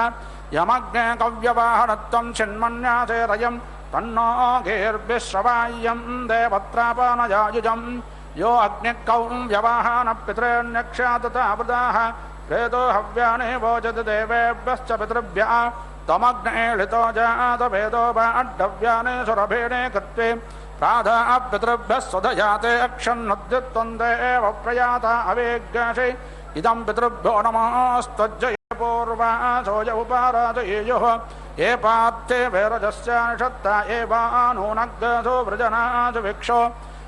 यमग्ने कव्यवाहनत्वं छिन्मन्यासे रयं तन्नो गीर्भिश्रवाय्यं देवत्रापानयायुजम् यो अग्निकौ व्यवाहन पितॄन्यक्षाततावृताः प्रेतो हव्यानि वोचति देवेभ्यश्च पितृभ्यः तमग्ने लितो जातवेदो बाड्डव्यानि सुरभीणे कृत्वे प्रातः पितृभ्यः स्वधयाते अक्षन्नुद्युत्वं देव प्रयाता अवेज्ञासि इदं पितृभ्यो नमोऽस्त्वज्जय पूर्वासोज उपाराजयेयुः ये पार्थे वैरजस्य निषत्ता एवानूनग्गसो वृजनासु भिक्षो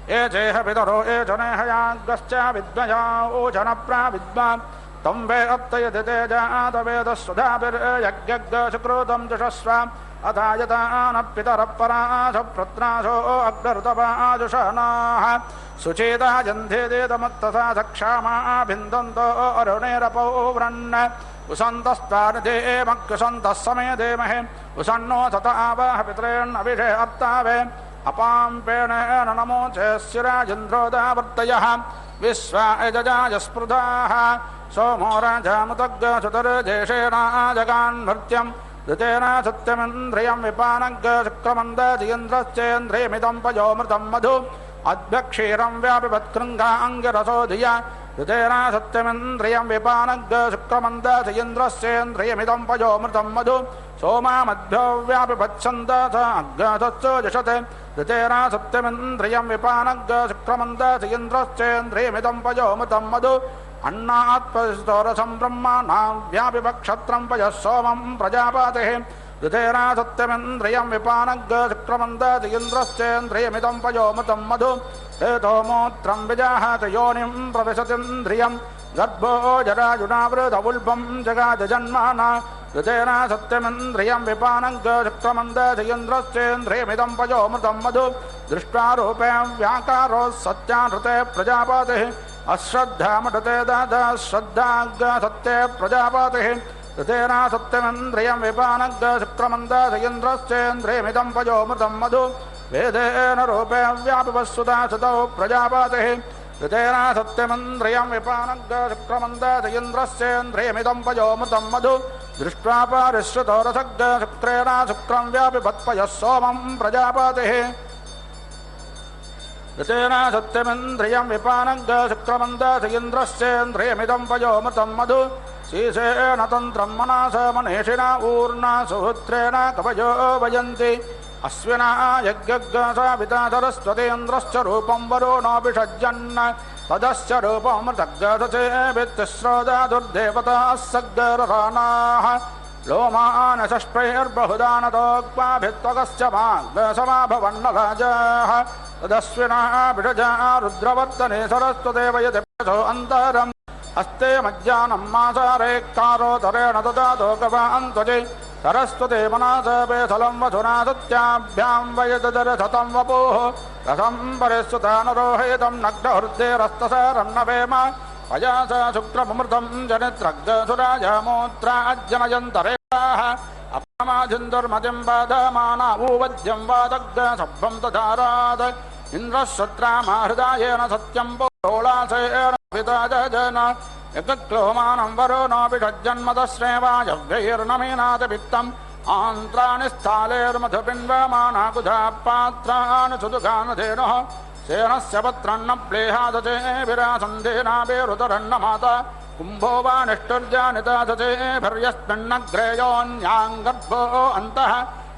ये चेह पितरो ये जनेहयाग्गश्च विद्मया ओचन प्राविद्मा तं वे अत्तयति ते जातवेदस्वधाभिर्यज्ञग्गशुक्रोतं जुषस्व अथायतान पितरः परास प्रत्रासो अग्रऋतवाजुषनाः सुचेता जन्धेदेतमत्तथा सक्षामा भिन्दन्तो अरुणेरपौ व्रन् उसन्तस्तानिदेमक्कुसन्तः समे देमहे उसन्नो सतावाह पितॄन्नभिषे अर्तावे अपाम्पेण नमोचे शिराजिन्द्रोदावर्तयः विश्वायजाय स्पृधाः सोमो राजामुदग्गसुतर्जेषेणाजगान्नृत्यं ऋतेन सत्यमिन्द्रियं विपानग्गशुक्रमन्दजिन्द्रश्चेन्द्रियमिदं पयोमृतं मधु अद्भक्षीरं व्यापिवत्कृङ्गाङ्गिरसो धिया ऋतेन सत्यमिन्द्रियं विपानग्गशुक्रमन्दजिन्द्रश्चेन्द्रियमिदं पयोमृतं मधु सोमामद्भ्यो व्यापिवच्छन्दस अग्गसत्सो जषते ऋतेन सत्यमिन्द्रियं विपानग्गशुक्रमन्दजिन्द्रश्चेन्द्रियमिदं पयोमृतं मधु अन्नात्परिस्तोरसं ब्रह्माणां व्यापिवक्षत्रं पयः सोमं प्रजापतिः ऋतेन सत्यमिन्द्रियं विपानग्गशुक्रमन्दजिन्द्रश्चेन्द्रियमिदं पयोमृतं मधु हेतोमूत्रं विजाहत योनिं प्रविशतीन्द्रियं गर्भो जरायुनावृतवुल्भं जगाजन्माना ऋतेन सत्यमिन्द्रियं विपानग्गशुक्रमन्दजिन्द्रश्चेन्द्रियमिदं पयोमृतं मधु दृष्ट्वा रूपे व्याकारो सत्यानृते प्रजापतिः अश्रद्धामृते ददा श्रद्धाग्गसत्ये प्रजापतिः ऋतेन सत्यमिन्द्रियं विपानग्गशुक्रमन्दजिन्द्रश्चेन्द्रियमिदं पयोमृतं मधु वेदेन रूपे व्यापिवस्सुता सुतौ प्रजापतिः ऋतेन सत्यमिन्द्रियं विपानग्गशुक्रमन्दजिन्द्रश्चेन्द्रियमिदं पयोमृतं मधु दृष्ट्वा पारिश्रुतो रसग्गशुक्रेण शुक्रं व्यापिवत्पयः सोमं प्रजापतिः ऋतेन सत्यमिन्द्रियं विपानग्गशुक्रमन्दजिन्द्रश्चेन्द्रियमिदं पयोमृतं मधु शीर्षेण तन्त्रं मनसा मनीषिणा ऊर्णा सुहृत्रेण कवयो वयन्ति अश्विना यज्ञग्गसाविता सरस्वतीन्द्रश्च रूपं वरुणोऽभिषज्जन् तदश्च रूपमृतग्गसेभित्तिस्रो दुर्देवताः सग्गरराणाः लोमानशष्पैर्बहुदानतोक्वाभित्वगश्च माग्गसमाभवन्नलाजाः तदश्विना विषजा रुद्रवर्तने सरस्वतेव यतिभ्यसो अन्तरम् अस्ते मज्जानं मासारेक्कारोतरेण ददातो गवान्त्वजि सरस्वते मनासपेथलं वसुना सत्याभ्यां वयदरथतं वपुः रथं परिस्वतानुरोहितं नग्नहृद्देरस्तसारं नवेम पयासा शुक्रमृतं जनित्रग्गसुराजमूत्राज्जनयन्तरेः अपमाजिन्दुर्मतिं बाधमाना ऊवद्यं वादग्गसभ्यं दधाराद इन्द्रश्रुत्रामाहृदायेन सत्यं पोलासेन पिताजन यक्क्लोमानं वरुणोऽभिषज्जन्मतस्रेवायव्यैर्नमेनाथ वित्तं आन्त्राणि स्थालेर्मधुपिण्डमानाकुधा पात्राणि सुदुघानधेनुः सेनस्य पत्रन्न प्लेहादचे विरासन्धेनाभिरुदरन्न माता कुम्भो वा निष्ठुर्जानितादचे भर्यस्मिन्नग्रेयोऽन्याङ्गर्भो अन्तः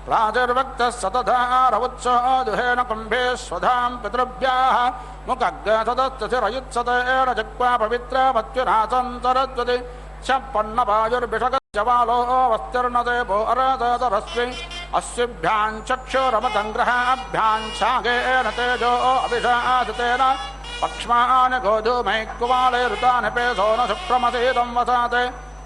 प्रातिर्वक्तः सतधा रवुत्सो दुहेन कुम्भेष्वधां पितृभ्याः मुखग्रसदस्यरयुत्सतेन जग्वा पवित्रमत्युनासन्तरद्वति छप्पन्नवायुर्भिषगज्जवालो वस्तिर्नदे भो अरदरस्मि अस्यभ्यां चक्षुरमगङ्ग्रहाभ्यां शागेन तेजो अभिषादितेन पक्ष्मान् गोधूमैक्कुवालैरुतानि पेशो न शुक्रमसीदं वसाते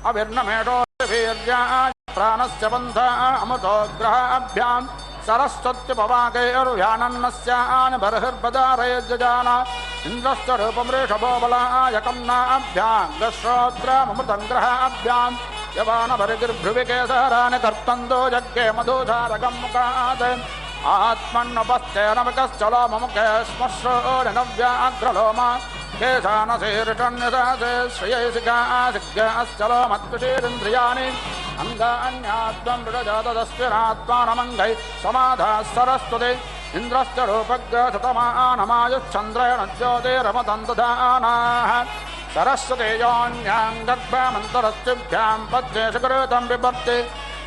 अभिर्नमेषो वीर्याय प्राणस्य बन्धा अमुतोग्रहाभ्यां सरस्वत्यपवागैर्व्यानन्नस्यान् बर्हिर्बदारयज्जजान इन्द्रस्य रूपमृषभो बलाय कम्नाभ्यां गश्रोत्रममृतं ग्रहाभ्यां यवानभरिगिर्भ्रुविकेसराणि कर्तन्दो यज्ञे मधुधारकं मुखात् आत्मन्नुपस्तेनमकश्चलोममुखे श्मश्रोणव्याघ्रलोम केशानशीर्षण्यदासे श्रियैसिकासिज्ञश्चलोमत्विषीरिन्द्रियाणि अङ्गान्यात्वं मृगजातदस्विनात्मानमङ्गैः समाधाः सरस्वती इन्द्रस्य रूपग्रशतमानमायुश्चन्द्रेण ज्योतिरमदन्तदानाः सरस्वतीयोऽन्याङ्गर्भमन्तरस्तिभ्यां पद्मेषु कृतं बिभर्ति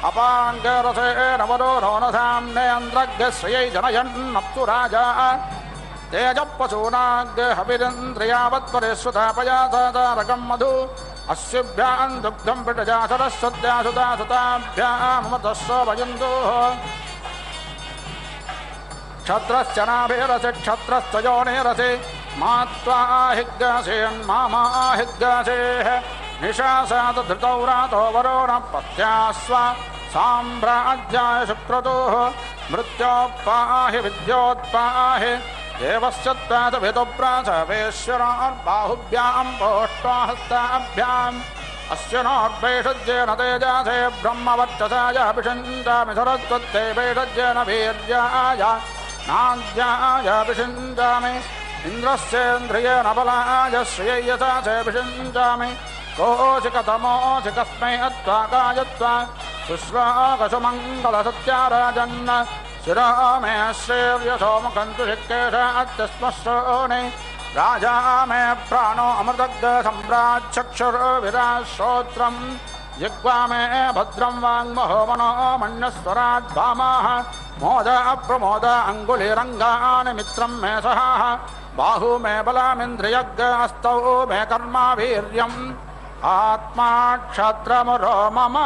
अपाङ्गरसेन वरोनो न धाम्नेन्द्रग्श्रियै जनयन्नप्सु राजा तेजःपशूनाग्रहविरिन्द्रियावत्परिश्रुतापयातारकं मधु अस्युभ्यां दुग्धं पिटजा सरस्वत्यासुतासुताभ्यामतस्सोभयन्तुः क्षत्रस्य नाभिरसि क्षत्रस्य योनिरसि मात्वा हिग्गसेन्मामाहिग्गसेः निशासात धृतौ रातो वरुण पत्यास्व साम्राज्याय शुक्रतुः मृत्योपाहि विद्योत्पाहि देवस्य त्वातभितुप्रासवेश्वरार्बाहुभ्यां पोष्टाहस्ताभ्याम् अस्य नोर्वैषज्येन तेजसे ब्रह्मवर्चसाय अभिषिञ्चामि सरस्वत्यै वैषज्येन वीर्याय नाद्याय अभिषिञ्चामि इन्द्रस्येन्द्रियेण बलाय श्रियैयसासे अभिषिञ्चामि कोशिकतमोऽसि कस्मै अत्वाकायत्वा शुश्वाकसुमङ्गलसत्याराजन् शिरो मे श्रेर्यसो मुखन्तु शिक्केश अत्यस्मश्रोणि राजा मे प्राणो अमृतग्रसम्राट्चक्षुर्विराश्रोत्रम् जिह्वा मे भद्रं वाङ्महो मनो मन्यस्वराद्भामाः मोद अप्रमोद अङ्गुलिरङ्गानि मित्रं मे सहाः बाहु मे बलमिन्द्रियग्रस्तौ मे कर्मा वीर्यम् आत्मा क्षत्रमुरो मम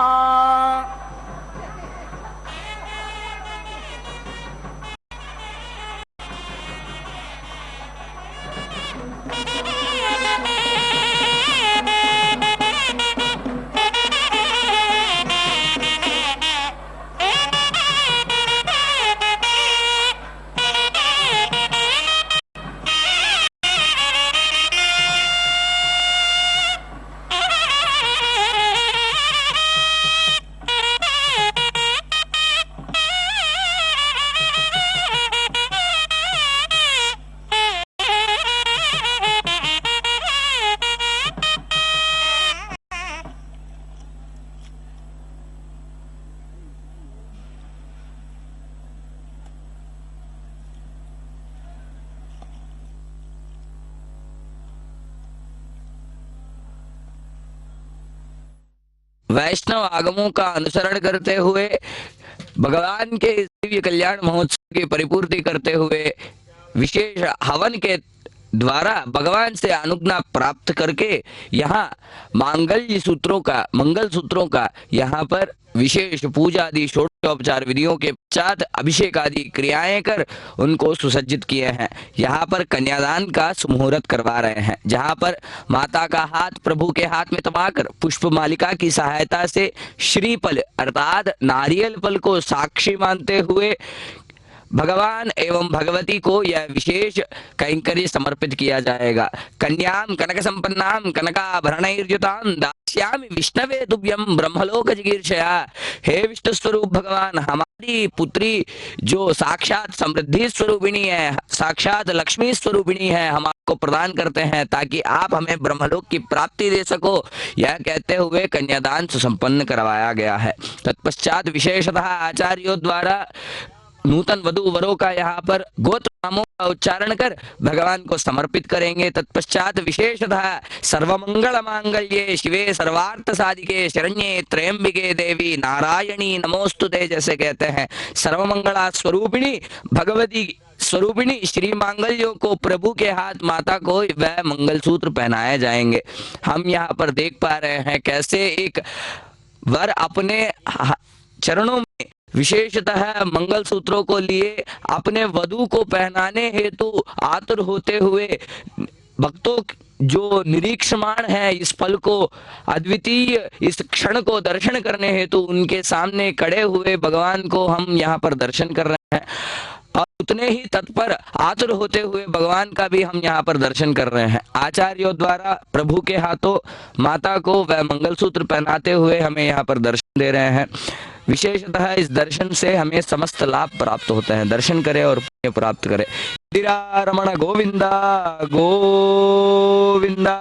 वैष्णव आगमों का अनुसरण करते हुए भगवान के दिव्य कल्याण महोत्सव की परिपूर्ति करते हुए विशेष हवन के द्वारा भगवान से अनुज्ञा प्राप्त करके यहाँ मंगल सूत्रों का यहाँ पर विशेष पूजा आदि षोडशोपचार विधियों के पश्चात अभिषेक आदि क्रियाएं कर उनको सुसज्जित किए हैं। यहाँ पर कन्यादान का सुमुहूर्त करवा रहे हैं, जहाँ पर माता का हाथ प्रभु के हाथ में थमाकर पुष्प मालिका की सहायता से श्रीफल अर्थात नारियल फल को साक्षी मानते हुए भगवान एवं भगवती को यह विशेष कैंकर्य समर्पित किया जाएगा। कन्याम कनक संपन्नाम कनकाभरणैर्युतां श्यामि विष्णवे तुभ्यं ब्रह्मलोक जिगीर्षया। हे विष्णु स्वरूप भगवान, हमारी पुत्री जो साक्षात समृद्धि स्वरूपिणी है, साक्षात लक्ष्मी स्वरूपिणी है, हम आपको प्रदान करते हैं ताकि आप हमें ब्रह्मलोक की प्राप्ति दे सको। यह कहते हुए कन्यादान सुसंपन्न करवाया गया है। तत्पश्चात विशेषतः आचार्यों द्वारा नूतन वधू वरों का यहाँ पर गोत्र नामों का उच्चारण कर भगवान को समर्पित करेंगे। तत्पश्चात विशेषतः सर्वमंगल मांगल्ये शिवे सर्वार्थ साधिके शरण्ये त्र्यंबिके देवी नारायणी नमोस्तुते जैसे कहते हैं। सर्वमंगला स्वरूपिणी भगवती स्वरूपिणी श्री मांगल्यों को प्रभु के हाथ माता को वह मंगलसूत्र पहनाए जाएंगे। हम यहाँ पर देख पा रहे हैं कैसे एक वर अपने चरणों में विशेषतः मंगल सूत्रों को लिए अपने वधू को पहनाने हेतु आतुर होते हुए भक्तों जो निरीक्षमाण है इस पल को, अद्वितीय इस क्षण को दर्शन करने हेतु उनके सामने खड़े हुए भगवान को हम यहाँ पर दर्शन कर रहे हैं। और उतने ही तत्पर आतुर होते हुए भगवान का भी हम यहाँ पर दर्शन कर रहे हैं। आचार्यों द्वारा प्रभु के हाथों माता को वह मंगलसूत्र पहनाते हुए हमें यहाँ पर दर्शन दे रहे हैं। विशेषतः इस दर्शन से हमें समस्त लाभ प्राप्त होते हैं। दर्शन करें और पुण्य प्राप्त करें। रमण गोविंदा गोविंदा।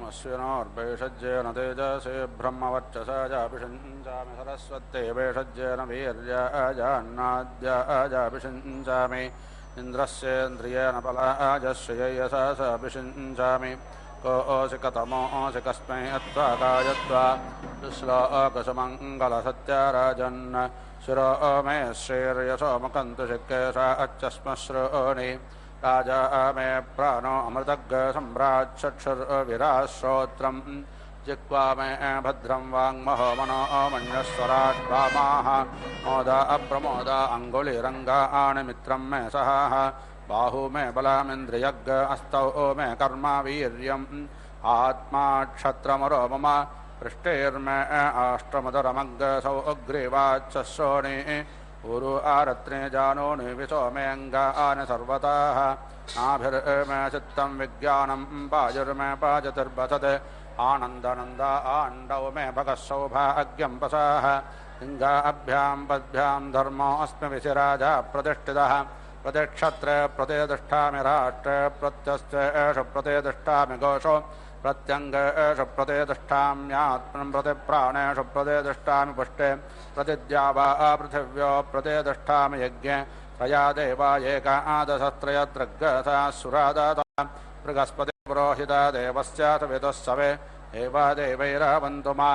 अश्विनोर्भेषज्येन तेजसे ब्रह्मवर्चसा जाभिषिञ्चामि सरस्वत्यै भेषज्येन वीर्याजान्नाद्याजाभिषिञ्चामि इन्द्रस्येन्द्रियेण पलाजश्रियसा साभिषिञ्चामि कोऽसि कतमोऽसि कस्मै अत्वा गायत्वा दुश्लोकसुमङ्गलसत्याराजन् शिरो मे श्रीर्यसो मुकन्तु शिक्केशा अच्छस्मश्रूणि राजा मे प्राणो अमृतग् सम्राट्चक्षुर्विराश्रोत्रं जिह्वा मे भद्रं वाङ्महो मनो मन्यस्वराट् वामाः मोदा अप्रमोदा अङ्गुलिरङ्गाणि मित्रं मे सहाः बाहु मे बलामिन्द्रियग् हस्तौ मे कर्मा वीर्यम् आत्मा क्षत्रमरो मम पृष्ठेर्मे अष्टमधरमग्सौ अग्रीवाच्चश्रोणि ऊरु आरत्ने जानूनि विशो मे अङ्गानि सर्वतः नाभिर्मे चित्तं विज्ञानं पायुर्मे पाजतिर्वसत् आनन्दनन्द आण्डौ मे भगः सौभाग्यं पसाः लिङ्गाभ्यां पद्भ्यां धर्मोऽस्मि विशिराजा प्रतिष्ठितः प्रतिक्षत्रे प्रतिष्ठामि राष्ट्रे प्रत्यस्तेषु प्रतिष्ठामि घोषो प्रत्यङ्गेषु प्रतिष्ठाम्यात्मनं प्रतिप्राणेषु प्रतिष्ठामि पुष्टे प्रतिद्यावा पृथिव्यो प्रतिष्ठामि यज्ञे त्रया देवा एकादशस्त्रयदृग्गसा सुरादाता बृहस्पति पुरोहिता देवस्याथ विदुस्सवे एवा देवैरावन्तु मा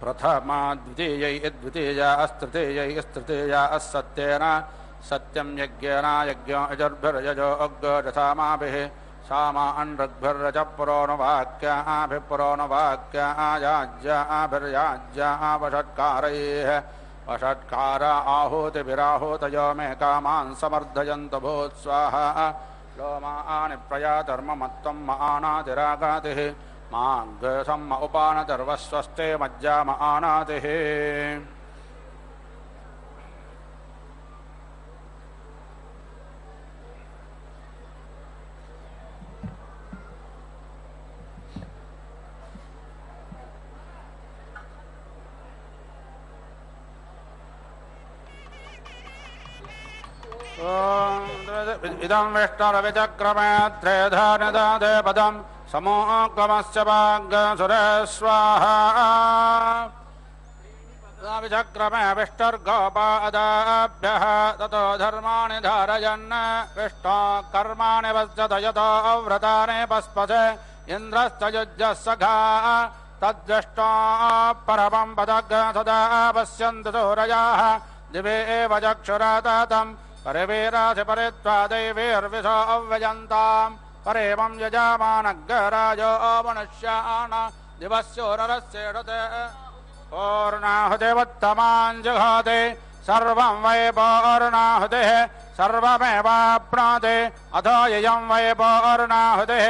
प्रथमा द्वितीया तृतीया सत्येन सत्यं यज्ञेन यज्ञो यजुर्भिर्यजो अग्गजसामाभिः सामान् ऋग्भिर्यज पुरोणवाक्याभिपुरोणवाक्यायाज्याभिर्याज्यावषट्कारैः वषट्कार आहूतिभिराहूतयो मे कामान् समर्धयन्तु भूत् स्वाहा लोमानि प्रयाधर्ममत्तं मानातिरागातिः माघ्सम् उपानतिर्वस्वस्ते मज्जाम आनातिः इदं विष्णुरविचक्रमे त्रेधानिदादे पदं समोगमस्य भाग्यसुरेस्वाहा विचक्रमे विष्णुर्गोपादाभ्यः ततो धर्माणि धारयन् विष्णो कर्माणि पश्यत यतो व्रतानि पस्पसे इन्द्रश्च युज्यः सखा तद्दृष्टो परमं पदग् सदा पश्यन्तु सूरयाः दिवे एव चक्षुरातातं परिवीरासि परित्वा दैवीर्विशो अव्यजन्ताम् परेमं यजामानग्राजो मनुष्यान् दिवस्योररस्येषते पूर्णाहुतिवत्तमान् जुहोति सर्वं वै पूर्णाहुतिः सर्वमेवाप्नोति अथो इयं वै पूर्णाहुतिः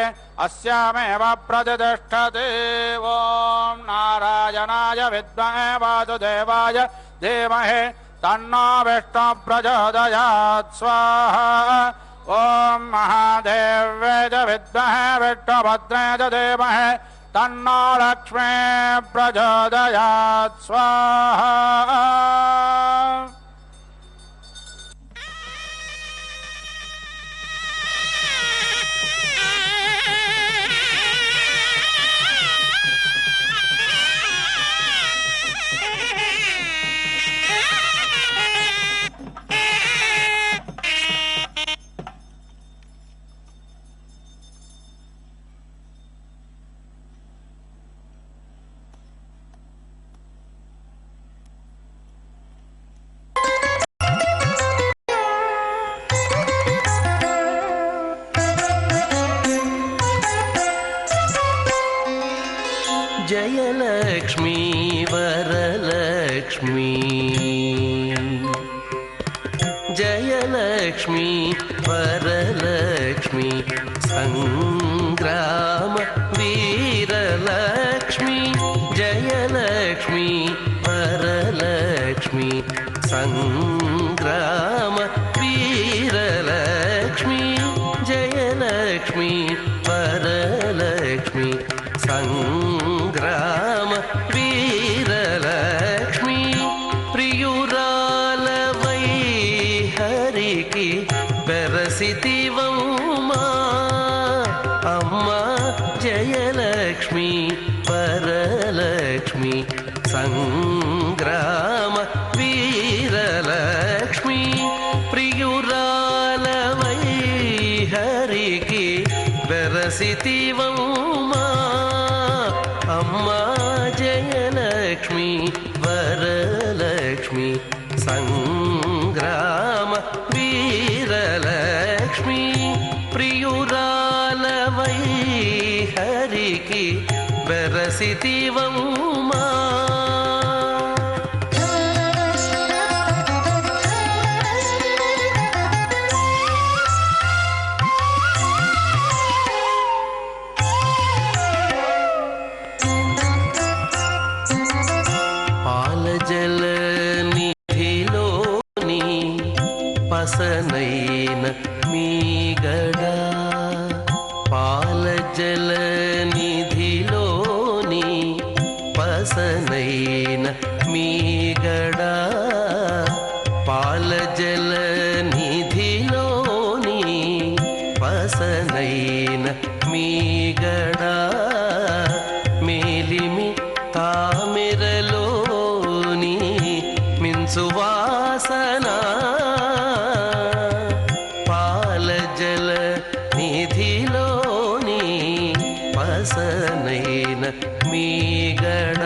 अस्यामेव प्रतिष्ठति ॐ नारायणाय विद्महे वासुदेवाय धीमहि तन्नो विष्णु प्रचोदयात् स्वाहा ॐ महादेव्यै च विद्महे विष्णुभद्राय च धीमहि तन्नो लक्ष्मी प्रचोदयात् स्वाहा जयलक्ष्मी वरलक्ष्मी जयलक्ष्मी वरलक्ष्मी संग्राम वीरलक्ष्मी जयलक्ष्मी वरलक्ष्मी संग्राम वीरलक्ष्मी जयलक्ष्मी वरलक्ष्मी संग्राम वीरलक्ष्मी प्रियुरालवै हरिकी बेरसितिवम्मा अम्मा जय వెరసితివమ్మా అమ్మా జయలక్ష్మి వరలక్ష్మి సంగ్రామ వీరలక్ష్మి ప్రియురాలవై హరికి వెరసితివమ్మా పాలజల నిధిలోని పసనైన మీగడ పాలజల నిధిలోని పసనైన మీగడ పాలజల నిధిలోని పసనైన మీగడ మేలిమి తామిరలోని మిన్సువాసన పాలజల నిధిలోని పసనైన మీగడ